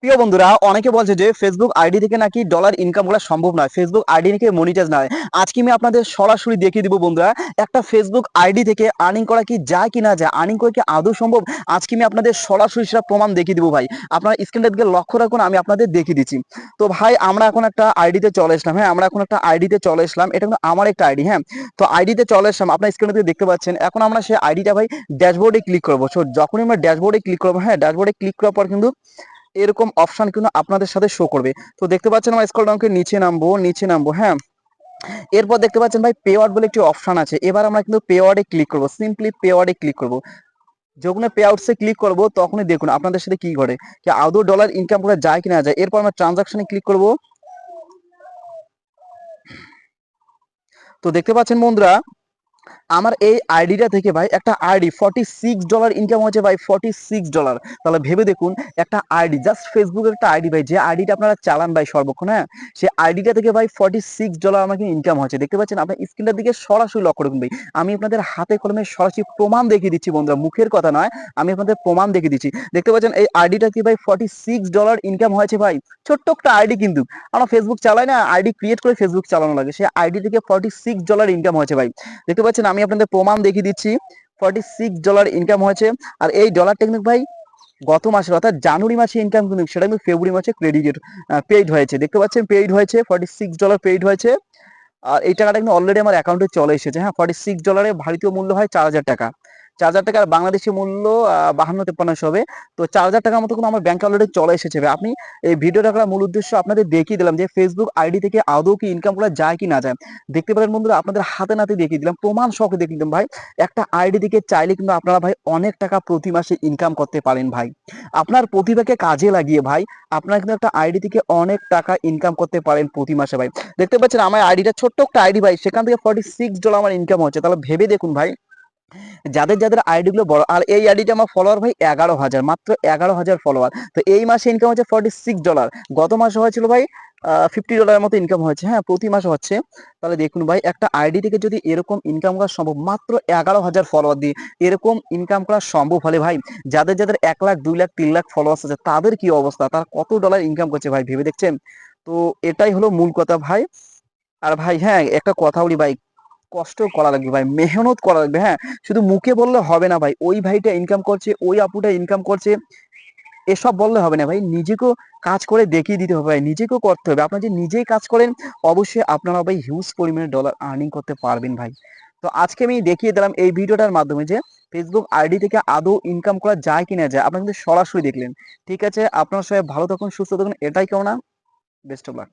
প্রিয় বন্ধুরা, অনেকে বলছে যে ফেসবুক আইডি থেকে নাকি ডলার ইনকাম করা সম্ভব নয়, ফেসবুক আইডি থেকে মনিটাইজ নয়। আজকে আমি আপনাদের সরাসরি দেখিয়ে দিব বন্ধুরা, একটা ফেসবুক আইডি থেকে আর্নিং করা কি যায় কি না যায়, আর্নিং করে কি আদৌ সম্ভব। আজকে আমি আপনাদের সরাসরি সেটা প্রমাণ দেখিয়ে দিব ভাই। আপনার স্ক্রিনটার দিকে লক্ষ্য রাখুন, আমি আপনাদের দেখিয়ে দিচ্ছি। তো ভাই আমরা এখন একটা আইডিতে চলে আসলাম। হ্যাঁ, আমরা এখন একটা আইডিতে চলে আসলাম, এটা কিন্তু আমার একটা আইডি। হ্যাঁ, তো আইডিতে চলে আসলাম, আপনার স্ক্রিনের দিকে দেখতে পাচ্ছেন। এখন আমরা সেই আইডিটা ভাই ড্যাশবোর্ডে ক্লিক করবো। সো যখনই আমরা ড্যাশবোর্ডে ক্লিক করবো, হ্যাঁ, ড্যাশবোর্ডে ক্লিক করার পর কিন্তু এরকম অপশন কিন্তু আপনাদের সাথে শো করবে। তো দেখতে পাচ্ছেন আমরা স্ক্রল ডাউন করে নিচে নামবো। হ্যাঁ, এরপর দেখতে পাচ্ছেন ভাই পে আউট বলে একটি অপশন আছে। এবার আমরা কিন্তু পে আউটে ক্লিক করবো, সিম্পলি পে আউটে ক্লিক করবো। যখন পে আউটসে ক্লিক করবো তখনই দেখুন আপনাদের সাথে কি ঘটে, কি আদৌ ডলার ইনকাম করা যায় কি না যায়। এরপর আমরা ট্রানজাকশনে ক্লিক করবো। তো দেখতে পাচ্ছেন বন্ধুরা, আমার এই আইডিটা থেকে ভাই একটা আইডি $46 ইনকাম হয়েছে ভাই, $46। তাহলে ভেবে দেখুন, একটা আইডি, জাস্ট ফেসবুকের একটা আইডি ভাই, যে আইডিটা আপনারা চালান ভাই সর্বক্ষণ, হ্যাঁ, সেই আইডিটা থেকে ভাই $46 আমাকে ইনকাম হয়েছে। দেখতে পাচ্ছেন, আপনার স্ক্রিনটার দিকে সরাসরি লক্ষ্য রাখুন ভাই। আমি আপনাদের হাতে কলমে সরাসরি প্রমাণ দেখিয়ে দিচ্ছি বন্ধুরা, মুখের কথা নয়, আমি আপনাদের প্রমাণ দেখিয়ে দিচ্ছি। দেখতে পাচ্ছেন এই আইডিটা কি ভাই $46 ইনকাম হয়েছে ভাই। ছোট্ট একটা আইডি, কিন্তু আমরা ফেসবুক চালাই না, আইডি ক্রিয়েট করে ফেসবুক চালানো লাগে, সেই আইডি থেকে $46 ইনকাম হয়েছে ভাই। দেখতে পাচ্ছেন, আমি আপনাদের প্রমাণ দেখিয়ে দিচ্ছি, $46 ইনকাম হয়েছে। আর এই ডলারটা কিন্তু ভাই গত মাসের অর্থাৎ জানুয়ারি মাসে ইনকাম, কিন্তু সেটা কিন্তু ফেব্রুয়ারি মাসে ক্রেডিট পেইড হয়েছে। দেখতে পাচ্ছেন পেইড হয়েছে, $46 পেইড হয়েছে। আর এই টাকাটা কিন্তু অলরেডি আমার অ্যাকাউন্টে চলে এসেছে। হ্যাঁ, $46 ভারতীয় মূল্য হয় 4,000 টাকা। 4,000 টাকার বাংলাদেশি মূল্য 52-53 হবে। তো 4,000 টাকার মতো কিন্তু আমার ব্যাংকে অলরেডি চলে এসেছে। আপনি এই ভিডিওটা করার মূল উদ্দেশ্য আপনাদের দেখিয়ে দিলাম যে ফেসবুক আইডি থেকে আদৌ কি ইনকাম করা যায় কি না যায়। দেখতে পারেন বন্ধুরা, আপনাদের হাতে নাতে দেখিয়ে দিলাম, প্রমাণ সহ দেখিয়ে দিলাম ভাই। একটা আইডি থেকে চাইলে কিন্তু আপনারা ভাই অনেক টাকা প্রতি মাসে ইনকাম করতে পারেন ভাই। আপনার প্রতিভাকে কাজে লাগিয়ে ভাই আপনারা কিন্তু একটা আইডি থেকে অনেক টাকা ইনকাম করতে পারেন প্রতি মাসে ভাই। দেখতে পাচ্ছেন আমার আইডিটা ছোট্ট একটা আইডি ভাই, সেখান থেকে $46 আমার ইনকাম হচ্ছে। তাহলে ভেবে দেখুন ভাই, যাদের যাদের আইডি গুলো বড়। আর এই আইডিটা আমার ফলোয়ার ভাই 11,000, মাত্র 11,000 ফলোয়ার। তো এই মাসে ইনকাম হচ্ছে $46। গত মাসে হয়েছিল ভাই $50 মতো ইনকাম হয়েছে। হ্যাঁ, প্রতি মাসে হচ্ছে। তাহলে দেখুন ভাই, একটা আইডি থেকে যদি এরকম ইনকাম করা সম্ভব, মাত্র 11,000 ফলোয়ার দিয়ে এরকম ইনকাম করা সম্ভব হলে ভাই, যাদের যাদের 1 লাখ 2 লাখ 3 লাখ ফলোয়ার্স আছে তাদের কি অবস্থা, তারা কত ডলার ইনকাম করছে ভাই, ভেবে দেখছেন? তো এটাই হলো মূল কথা ভাই। আর ভাই হ্যাঁ, একটা কথা বলি ভাই, কষ্ট করা লাগবে ভাই, মেহনত করা লাগবে। হ্যাঁ, শুধু মুখে বললে হবে না ভাই, ওই ভাইটা ইনকাম করছে, ওই আপুটা ইনকাম করছে, এসব বললে হবে না ভাই। নিজেকেও কাজ করে দেখিয়ে দিতে হবে ভাই, নিজেকেও করতে হবে। আপনারা যে নিজেই কাজ করেন, অবশ্যই আপনারা ভাই হিউজ পরিমাণে ডলার আর্নিং করতে পারবেন ভাই। তো আজকে আমি দেখিয়ে দিলাম এই ভিডিওটার মাধ্যমে যে ফেসবুক আইডি থেকে আদৌ ইনকাম করা যায় কি না যায়। আপনারা কিন্তু সরাসরি দেখলেন। ঠিক আছে, আপনারা সবাই ভালো থাকুন, সুস্থ থাকুন, এটাই কামনা। Best of luck.